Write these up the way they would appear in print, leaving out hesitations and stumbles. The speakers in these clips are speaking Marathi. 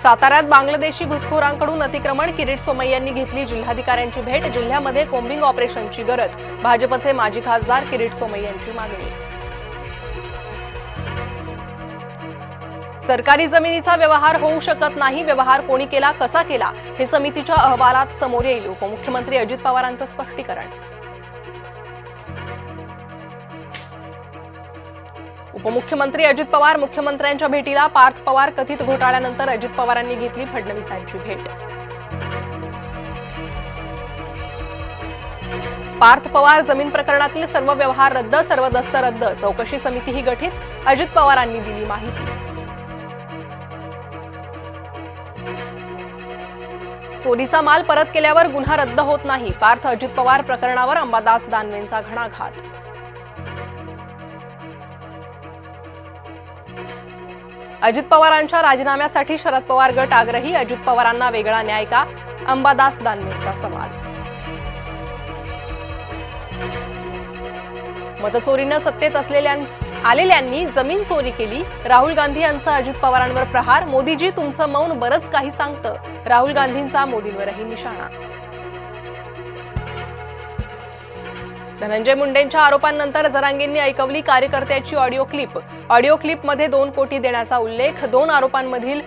साताऱ्यात बांगलादेशी घुसखोरांकडून अतिक्रमण, किरीट सोमय्यांनी घेतली जिल्हाधिकाऱ्यांची भेट, जिल्ह्यामध्ये कोम्बिंग ऑपरेशनची गरज, भाजपचे माजी खासदार किरीट सोमय्यांची मागणी. सरकारी जमिनीचा व्यवहार होऊ शकत नाही, व्यवहार कोणी केला, कसा केला हे समितीच्या अहवालात समोर येईल, उपमुख्यमंत्री अजित पवारांचं स्पष्टीकरण. उपमुख्यमंत्री अजित पवार मुख्यमंत्र्यांच्या भेटीला, पार्थ पवार कथित घोटाळ्यानंतर अजित पवारांनी घेतली फडणवीसांची भेट. पार्थ पवार जमीन प्रकरणातील सर्व व्यवहार रद्द, सर्व दस्त रद्द, चौकशी समितीही गठीत, अजित पवारांनी दिली माहिती. चोरीचा माल परत केल्यावर गुन्हा रद्द होत नाही, पार्थ अजित पवार प्रकरणावर अंबादास दानवेंचा घणाघात. अजित पवारांच्या राजीनाम्यासाठी शरद पवार गट आग्रही, अजित पवारांना वेगळा न्याय का, अंबादास दानवेंचा सवाल. मतचोरीनं सत्तेत आलेल्यांनी जमीन चोरी केली, राहुल गांधी यांचा अजित पवारांवर प्रहार, मोदीजी तुमचं मौन बरंच काही सांगतं, राहुल गांधींचा मोदींवरही निशाणा. धनंजय मुंडेंच्या आरोपांनंतर जरांगेंनी ऐकवली कार्यकर्त्याची ऑडिओ क्लिपमध्ये 2 कोटी देण्याचा उल्लेख, 2 आरोपांमधील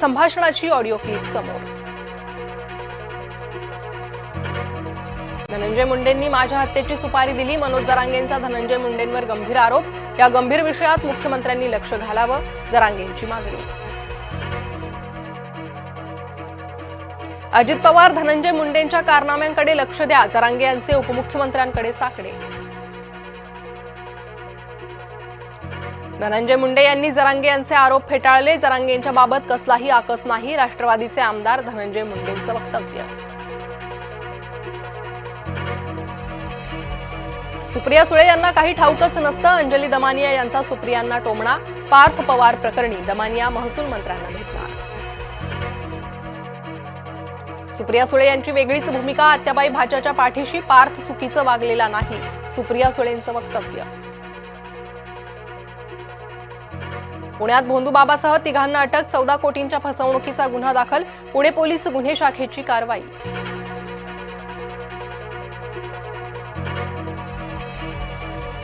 संभाषणाची ऑडिओ क्लिप समोर. धनंजय मुंडेंनी माझ्या हत्येची सुपारी दिली, मनोज जरांगेंचा धनंजय मुंडेंवर गंभीर आरोप, या गंभीर विषयात मुख्यमंत्र्यांनी लक्ष घालावं, जरांगेंची मागणी. अजित पवार धनंजय मुंडेंच्या कारनाम्यांकडे लक्ष द्या, जरांगे यांचे उपमुख्यमंत्र्यांकडे साकडे. धनंजय मुंडे यांनी जरांगे यांचे आरोप फेटाळले, जरांगेंच्या बाबत कसलाही आकस नाही, राष्ट्रवादीचे आमदार धनंजय मुंडेंचं वक्तव्य. सुप्रिया सुळे यांना काही ठाऊकच नसतं, अंजली दमानिया यांचा सुप्रियांना टोमणा, पार्थ पवार प्रकरणी दमानिया महसूल मंत्र्यांना भेटणार. सुप्रिया सुळे यांची वेगळीच भूमिका, आत्याबाई भाच्याच्या पाठीशी, पार्थ चुकीचं वागलेला नाही, सुप्रिया सुळेंचं वक्तव्य. पुण्यात भोंदूबाबासह 3घांना अटक, 14 कोटींच्या फसवणुकीचा गुन्हा दाखल, पुणे पोलीस गुन्हे शाखेची कारवाई.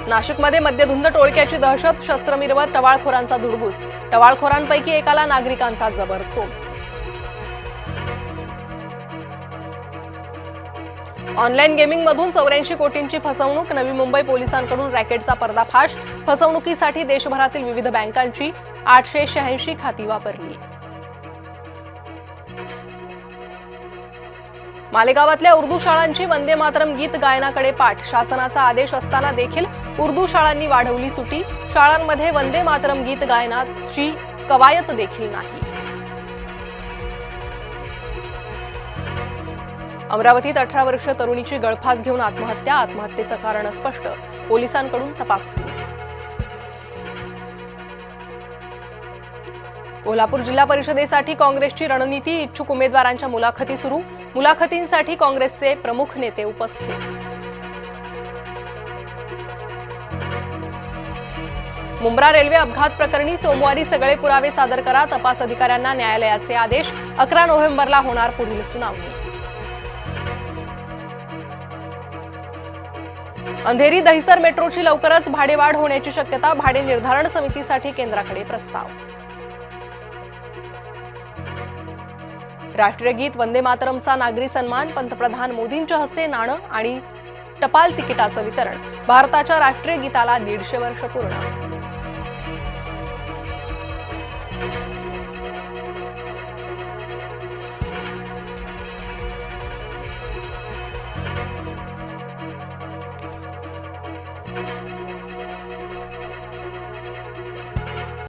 नाशिकमध्ये मद्यधुंद टोळक्याची दहशत, शस्त्र मिरवत टवाळखोरांचा धुडगूस, टवाळखोरांपैकी एकाला नागरिकांचा जबर चोप. ऑनलाईन गेमिंगमधून 84 कोटींची फसवणूक, नवी मुंबई पोलिसांकडून रॅकेटचा पर्दाफाश, फसवणुकीसाठी देशभरातील विविध बँकांची 886 खाती वापरली. मालेगावातल्या उर्दू शाळांची वंदे मातरम गीत गायनाकडे पाठ, शासनाचा आदेश असताना देखील उर्दू शाळांनी वाढवली सुटी, शाळांमध्ये वंदे मातरम गीत गायनाची कवायत देखील नाही. अमरावतीत 18 वर्षीय तरुणीची गळफास घेऊन आत्महत्या, आत्महत्येचं कारण स्पष्ट, पोलिसांकडून तपास सुरू. कोल्हापूर जिल्हा परिषदेसाठी काँग्रेसची रणनीती, इच्छुक उमेदवारांच्या मुलाखती सुरू, मुलाखतींसाठी काँग्रेसचे प्रमुख नेते उपस्थित. मुंब्रा रेल्वे अपघात प्रकरणी सोमवारी सगळे पुरावे सादर करा, तपास अधिकाऱ्यांना न्यायालयाचे आदेश, 11 नोव्हेंबरला होणार पुढील सुनावणी. अंधेरी दहिसर मेट्रोची लवकरच भाडेवाढ होण्याची शक्यता, भाडे निर्धारण समितीसाठी केंद्राकडे प्रस्ताव. राष्ट्रीय गीत वंदे मातरमचा नागरी सन्मान, पंतप्रधान मोदींच्या हस्ते नाणं आणि टपाल तिकिटाचं वितरण, भारताच्या राष्ट्रीय गीताला 150 वर्ष पूर्ण.